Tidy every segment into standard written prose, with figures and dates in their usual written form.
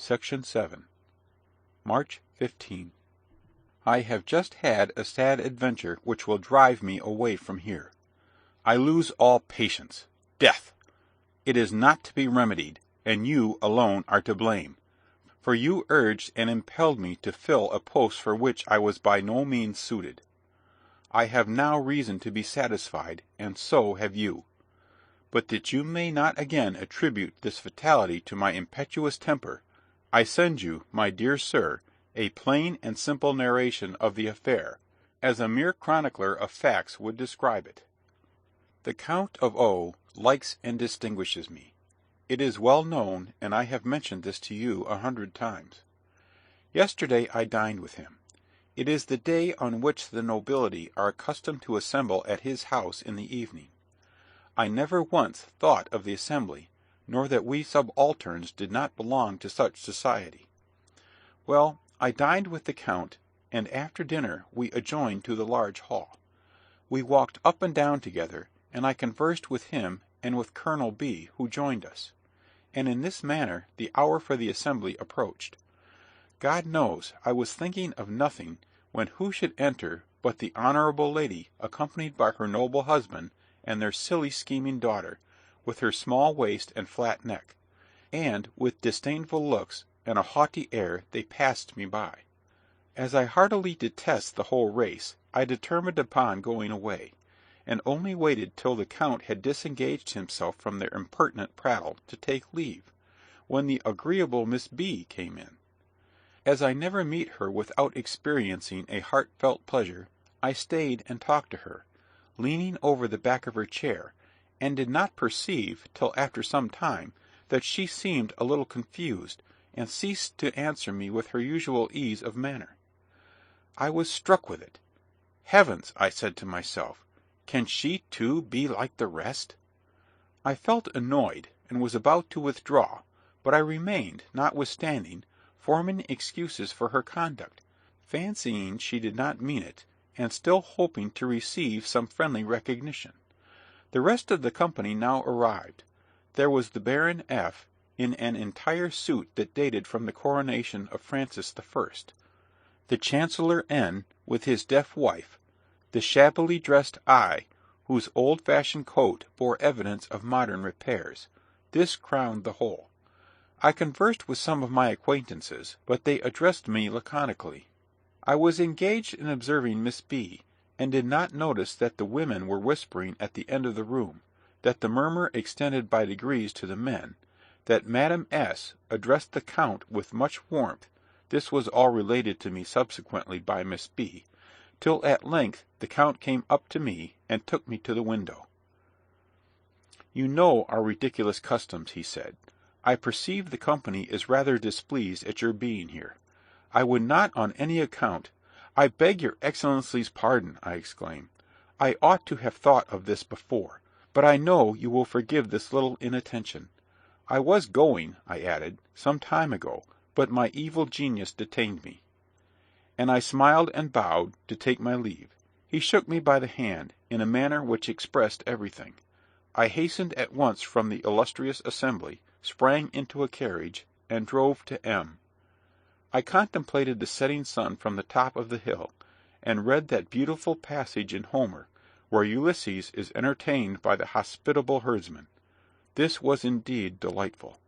Section 7. March 15. I have just had a sad adventure which will drive me away from here. I lose all patience. Death! It is not to be remedied, and you alone are to blame, for you urged and impelled me to fill a post for which I was by no means suited. I have now reason to be satisfied, and so have you. But that you may not again attribute this fatality to my impetuous temper, I send you, my dear sir, a plain and simple narration of the affair, as a mere chronicler of facts would describe it. The Count of O likes and distinguishes me. It is well known, and I have mentioned this to you 100 times. Yesterday I dined with him. It is the day on which the nobility are accustomed to assemble at his house in the evening. I never once thought of the assembly, nor that we subalterns did not belong to such society. Well, I dined with the Count, and after dinner we adjourned to the large hall. We walked up and down together, and I conversed with him and with Colonel B., who joined us, and in this manner the hour for the assembly approached. God knows I was thinking of nothing when who should enter but the honourable lady, accompanied by her noble husband and their silly scheming daughter, with her small waist and flat neck, and with disdainful looks and a haughty air they passed me by. As I heartily detest the whole race, I determined upon going away, and only waited till the Count had disengaged himself from their impertinent prattle to take leave, when the agreeable Miss B. came in. As I never meet her without experiencing a heartfelt pleasure, I stayed and talked to her, leaning over the back of her chair, and did not perceive, till after some time, that she seemed a little confused, and ceased to answer me with her usual ease of manner. I was struck with it. Heavens, I said to myself, can she too be like the rest? I felt annoyed, and was about to withdraw, but I remained, notwithstanding, forming excuses for her conduct, fancying she did not mean it, and still hoping to receive some friendly recognition. The rest of the company now arrived. There was the Baron F., in an entire suit that dated from the coronation of Francis I., the Chancellor N., with his deaf wife, the shabbily dressed I., whose old-fashioned coat bore evidence of modern repairs. This crowned the whole. I conversed with some of my acquaintances, but they addressed me laconically. I was engaged in observing Miss B., and did not notice that the women were whispering at the end of the room, that the murmur extended by degrees to the men, that Madame S. addressed the Count with much warmth (this was all related to me subsequently by Miss B.), till at length the Count came up to me, and took me to the window. "You know our ridiculous customs," he said. "I perceive the company is rather displeased at your being here. I would not on any account—" "I beg your Excellency's pardon," I exclaimed. "I ought to have thought of this before, but I know you will forgive this little inattention. I was going," I added, "some time ago, but my evil genius detained me." And I smiled and bowed, to take my leave. He shook me by the hand, in a manner which expressed everything. I hastened at once from the illustrious assembly, sprang into a carriage, and drove to M. I contemplated the setting sun from the top of the hill, and read that beautiful passage in Homer, where Ulysses is entertained by the hospitable herdsman. This was indeed delightful.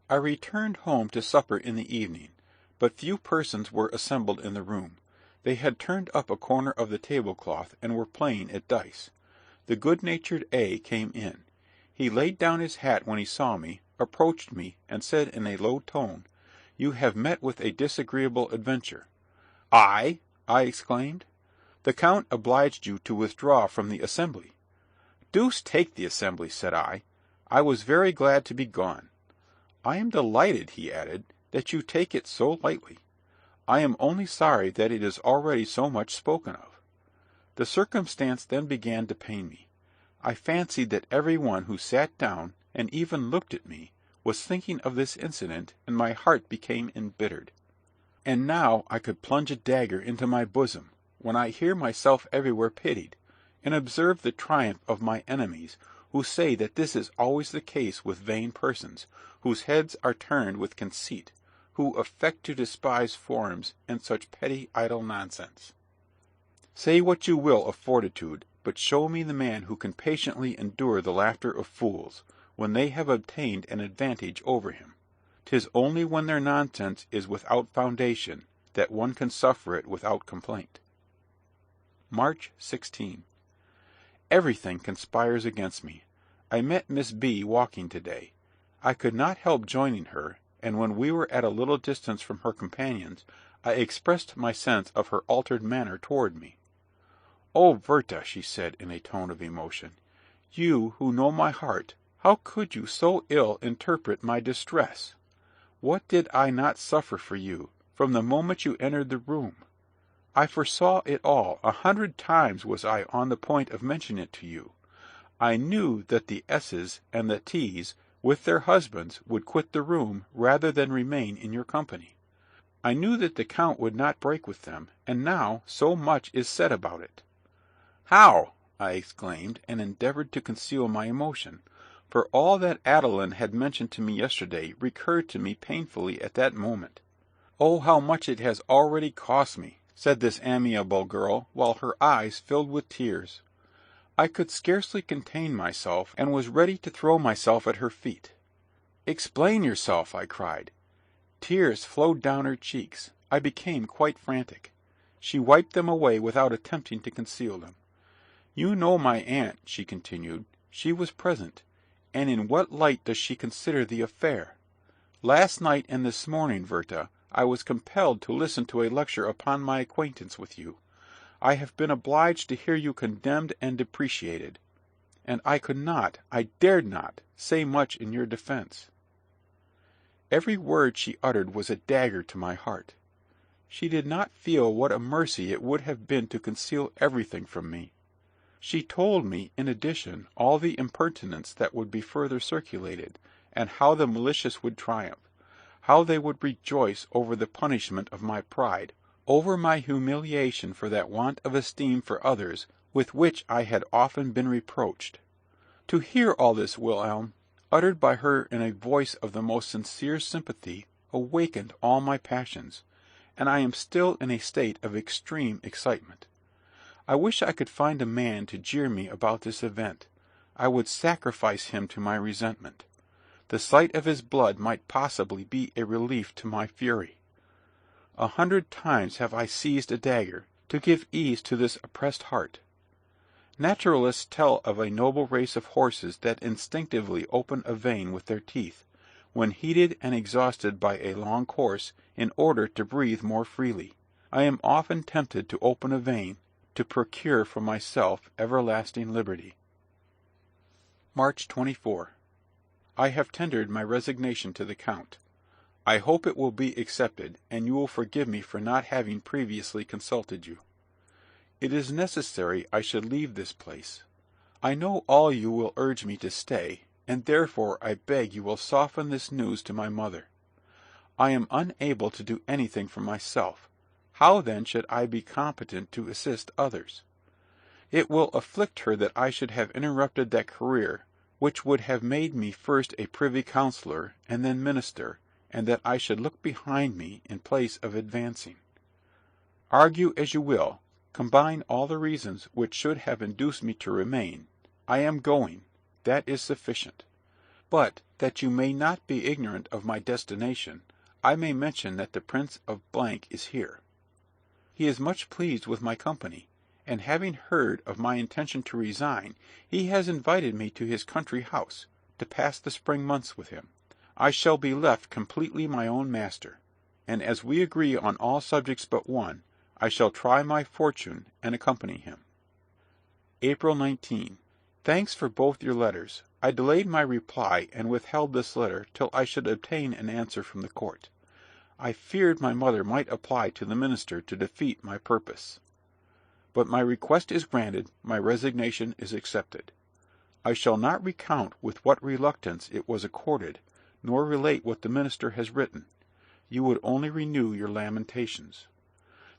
I returned home to supper in the evening, but few persons were assembled in the room. They had turned up a corner of the tablecloth, and were playing at dice. The good-natured A. came in. He laid down his hat when he saw me, approached me, and said in a low tone, "You have met with a disagreeable adventure." "I?" I exclaimed. "The Count obliged you to withdraw from the assembly." "Deuce take the assembly," said I. "I was very glad to be gone." "I am delighted," he added, "that you take it so lightly. I am only sorry that it is already so much spoken of." The circumstance then began to pain me. I fancied that every one who sat down, and even looked at me, was thinking of this incident, and my heart became embittered. And now I could plunge a dagger into my bosom, when I hear myself everywhere pitied, and observe the triumph of my enemies, who say that this is always the case with vain persons, whose heads are turned with conceit, who affect to despise forms, and such petty idle nonsense. Say what you will of fortitude, but show me the man who can patiently endure the laughter of fools, when they have obtained an advantage over him. 'Tis only when their nonsense is without foundation that one can suffer it without complaint. March 16. Everything conspires against me. I met Miss B. walking to-day. I could not help joining her, and when we were at a little distance from her companions, I expressed my sense of her altered manner toward me. "Oh, Werther," she said in a tone of emotion, "you who know my heart, how could you so ill interpret my distress? What did I not suffer for you, from the moment you entered the room? I foresaw it all. 100 times was I on the point of mentioning it to you. I knew that the S's and the T's, with their husbands, would quit the room rather than remain in your company. I knew that the Count would not break with them, and now so much is said about it." "How?" I exclaimed, and endeavoured to conceal my emotion, for all that Adeline had mentioned to me yesterday recurred to me painfully at that moment. "Oh, how much it has already cost me!" said this amiable girl, while her eyes filled with tears. I could scarcely contain myself, and was ready to throw myself at her feet. "Explain yourself," I cried. Tears flowed down her cheeks. I became quite frantic. She wiped them away without attempting to conceal them. "You know my aunt," she continued. "She was present. And in what light does she consider the affair? Last night and this morning, Werther, I was compelled to listen to a lecture upon my acquaintance with you. I have been obliged to hear you condemned and depreciated, and I could not, I dared not, say much in your defence." Every word she uttered was a dagger to my heart. She did not feel what a mercy it would have been to conceal everything from me. She told me, in addition, all the impertinence that would be further circulated, and how the malicious would triumph, how they would rejoice over the punishment of my pride, over my humiliation for that want of esteem for others with which I had often been reproached. To hear all this, Wilhelm, uttered by her in a voice of the most sincere sympathy, awakened all my passions, and I am still in a state of extreme excitement. I wish I could find a man to jeer me about this event. I would sacrifice him to my resentment. The sight of his blood might possibly be a relief to my fury. 100 times have I seized a dagger, to give ease to this oppressed heart. Naturalists tell of a noble race of horses that instinctively open a vein with their teeth, when heated and exhausted by a long course, in order to breathe more freely. I am often tempted to open a vein, to procure for myself everlasting liberty. March 24. I have tendered my resignation to the Count. I hope it will be accepted, and you will forgive me for not having previously consulted you. It is necessary I should leave this place. I know all you will urge me to stay, and therefore I beg you will soften this news to my mother. I am unable to do anything for myself. How then should I be competent to assist others? It will afflict her that I should have interrupted that career which would have made me first a privy councillor and then minister, and that I should look behind me in place of advancing. Argue as you will, combine all the reasons which should have induced me to remain, I am going, that is sufficient. But, that you may not be ignorant of my destination, I may mention that the Prince of is here. He is much pleased with my company, and having heard of my intention to resign, he has invited me to his country house, to pass the spring months with him. I shall be left completely my own master, and as we agree on all subjects but one, I shall try my fortune and accompany him. April 19. Thanks for both your letters. I delayed my reply, and withheld this letter till I should obtain an answer from the court. I feared my mother might apply to the minister to defeat my purpose. But my request is granted, my resignation is accepted. I shall not recount with what reluctance it was accorded, nor relate what the minister has written. You would only renew your lamentations.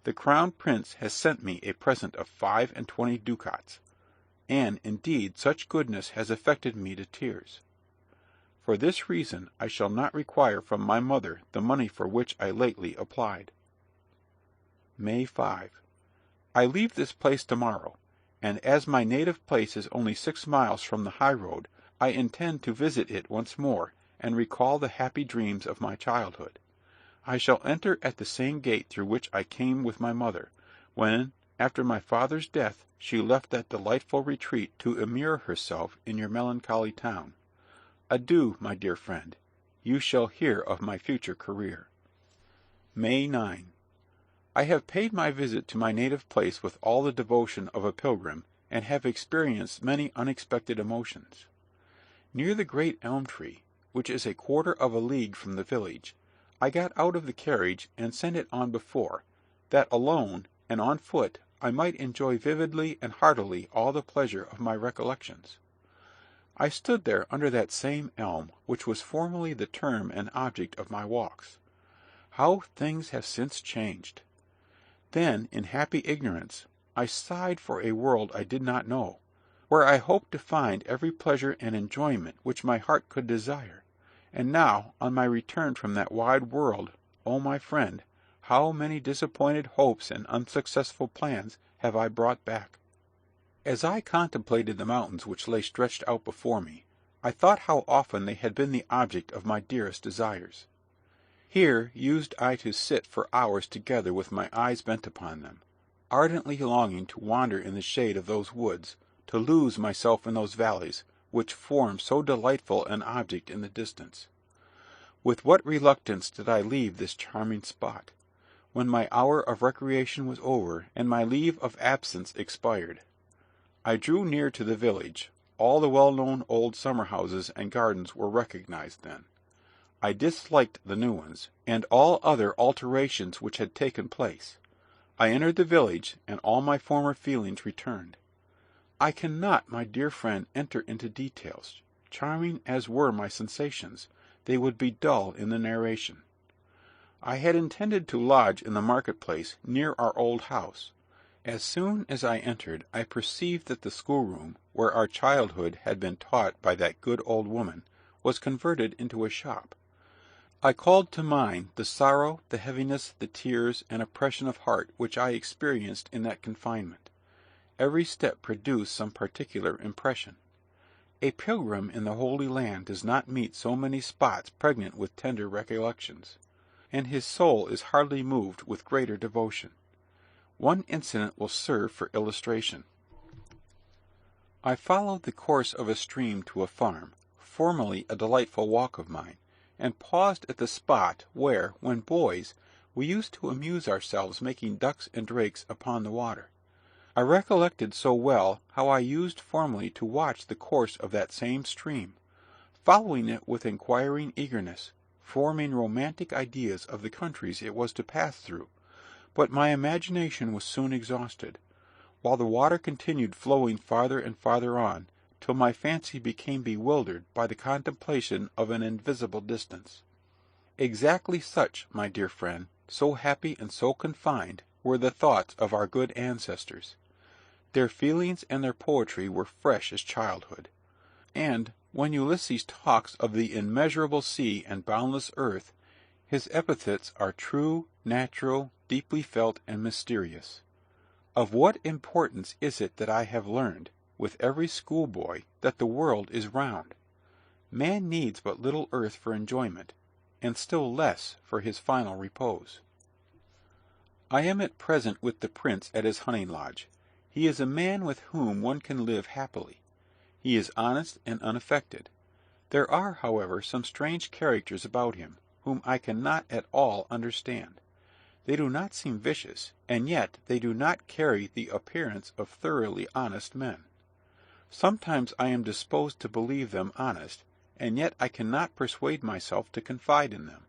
The Crown Prince has sent me a present of 25 ducats. and indeed such goodness has affected me to tears. For this reason I shall not require from my mother the money for which I lately applied. May 5. I leave this place tomorrow, and as my native place is only 6 miles from the high road, I intend to visit it once more, and recall the happy dreams of my childhood. I shall enter at the same gate through which I came with my mother, when, after my father's death, she left that delightful retreat to immure herself in your melancholy town. Adieu, my dear friend. You shall hear of my future career. May 9. I have paid my visit to my native place with all the devotion of a pilgrim, and have experienced many unexpected emotions. Near the great elm tree, which is a quarter of a league from the village, I got out of the carriage and sent it on before, that alone and on foot I might enjoy vividly and heartily all the pleasure of my recollections. I stood there under that same elm which was formerly the term and object of my walks. How things have since changed! Then, in happy ignorance, I sighed for a world I did not know, where I hoped to find every pleasure and enjoyment which my heart could desire. And now, on my return from that wide world, O my friend, how many disappointed hopes and unsuccessful plans have I brought back! As I contemplated the mountains which lay stretched out before me, I thought how often they had been the object of my dearest desires. Here used I to sit for hours together with my eyes bent upon them, ardently longing to wander in the shade of those woods, to lose myself in those valleys, which form so delightful an object in the distance. With what reluctance did I leave this charming spot, when my hour of recreation was over, and my leave of absence expired. I drew near to the village. All the well-known old summer-houses and gardens were recognized then. I disliked the new ones, and all other alterations which had taken place. I entered the village, and all my former feelings returned. I cannot, my dear friend, enter into details. Charming as were my sensations, they would be dull in the narration. I had intended to lodge in the market-place, near our old house. As soon as I entered, I perceived that the schoolroom, where our childhood had been taught by that good old woman, was converted into a shop. I called to mind the sorrow, the heaviness, the tears, and oppression of heart which I experienced in that confinement. Every step produced some particular impression. A pilgrim in the Holy Land does not meet so many spots pregnant with tender recollections, and his soul is hardly moved with greater devotion. One incident will serve for illustration. I followed the course of a stream to a farm, formerly a delightful walk of mine, and paused at the spot where, when boys, we used to amuse ourselves making ducks and drakes upon the water. I recollected so well how I used formerly to watch the course of that same stream, following it with inquiring eagerness, forming romantic ideas of the countries it was to pass through, but my imagination was soon exhausted, while the water continued flowing farther and farther on, till my fancy became bewildered by the contemplation of an invisible distance. Exactly such, my dear friend, so happy and so confined, were the thoughts of our good ancestors. Their feelings and their poetry were fresh as childhood. And, when Ulysses talks of the immeasurable sea and boundless earth, his epithets are true, natural, deeply felt, and mysterious. Of what importance is it that I have learned, with every schoolboy, that the world is round? Man needs but little earth for enjoyment, and still less for his final repose. I am at present with the prince at his hunting lodge. He is a man with whom one can live happily. He is honest and unaffected. There are, however, some strange characters about him, whom I cannot at all understand. They do not seem vicious, and yet they do not carry the appearance of thoroughly honest men. Sometimes I am disposed to believe them honest, and yet I cannot persuade myself to confide in them.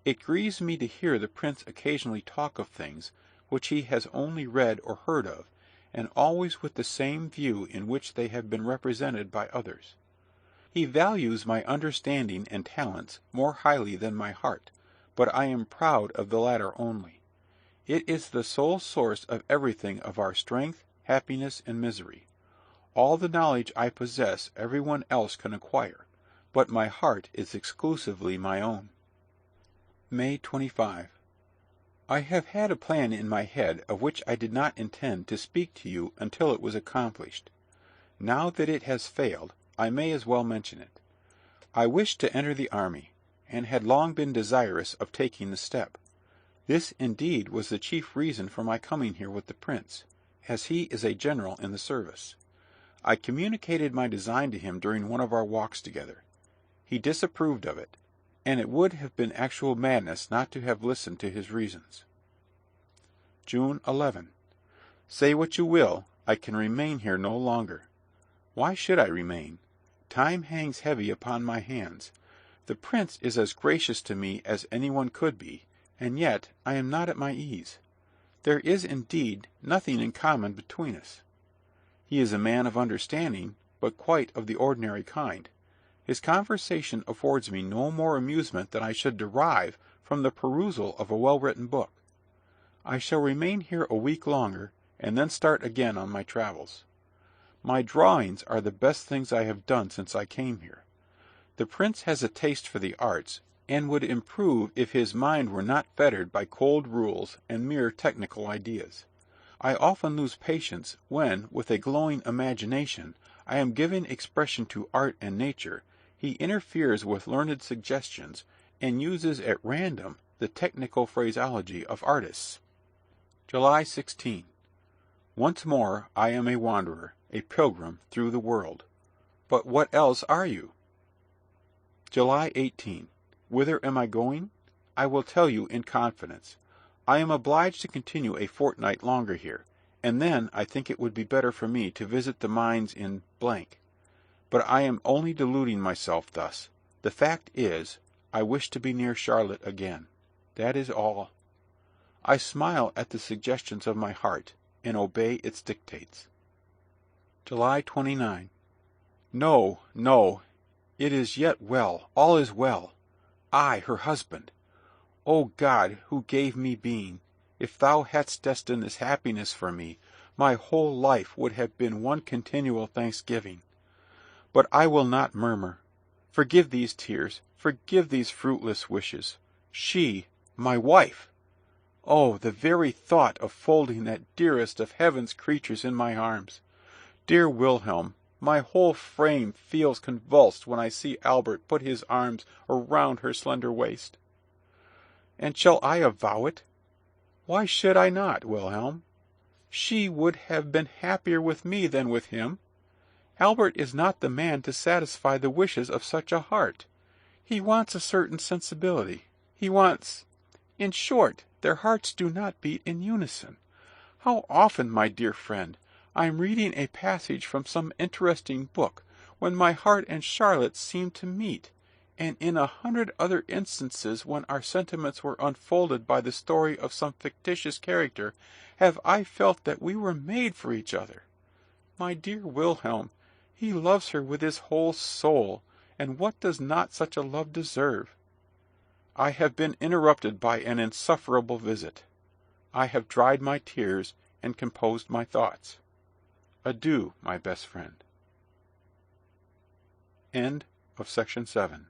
It grieves me to hear the prince occasionally talk of things which he has only read or heard of, and always with the same view in which they have been represented by others. He values my understanding and talents more highly than my heart, but I am proud of the latter only. It is the sole source of everything of our strength, happiness, and misery. All the knowledge I possess every one else can acquire, but my heart is exclusively my own. May 25. I have had a plan in my head of which I did not intend to speak to you until it was accomplished. Now that it has failed, I may as well mention it. I wished to enter the army, and had long been desirous of taking the step. This indeed was the chief reason for my coming here with the prince, as he is a general in the service. I communicated my design to him during one of our walks together. He disapproved of it, and it would have been actual madness not to have listened to his reasons. June 11. Say what you will, I can remain here no longer. Why should I remain? Time hangs heavy upon my hands. The prince is as gracious to me as anyone could be, and yet I am not at my ease. There is indeed nothing in common between us. He is a man of understanding, but quite of the ordinary kind. His conversation affords me no more amusement than I should derive from the perusal of a well-written book. I shall remain here a week longer, and then start again on my travels. My drawings are the best things I have done since I came here. The prince has a taste for the arts, and would improve if his mind were not fettered by cold rules and mere technical ideas. I often lose patience when, with a glowing imagination, I am giving expression to art and nature. He interferes with learned suggestions, and uses at random the technical phraseology of artists. July 16. Once more I am a wanderer, a pilgrim through the world. But what else are you? July 18. Whither am I going? I will tell you in confidence. I am obliged to continue a fortnight longer here, and then I think it would be better for me to visit the mines in . But I am only deluding myself thus. The fact is, I wish to be near Charlotte again. That is all. I smile at the suggestions of my heart, and obey its dictates. July 29. No, no, it is yet well, all is well. I, her husband. O God, who gave me being, if thou hadst destined this happiness for me, my whole life would have been one continual thanksgiving. But I will not murmur. Forgive these tears, forgive these fruitless wishes. She, my wife! Oh, the very thought of folding that dearest of heaven's creatures in my arms! Dear Wilhelm, my whole frame feels convulsed when I see Albert put his arms around her slender waist. And shall I avow it? Why should I not, Wilhelm? She would have been happier with me than with him. Albert is not the man to satisfy the wishes of such a heart. He wants a certain sensibility. He wants... In short, their hearts do not beat in unison. How often, my dear friend, I am reading a passage from some interesting book, when my heart and Charlotte seem to meet, and in 100 other instances when our sentiments were unfolded by the story of some fictitious character, have I felt that we were made for each other. My dear Wilhelm, he loves her with his whole soul, and what does not such a love deserve? I have been interrupted by an insufferable visit. I have dried my tears and composed my thoughts. Adieu, my best friend. End of section 7.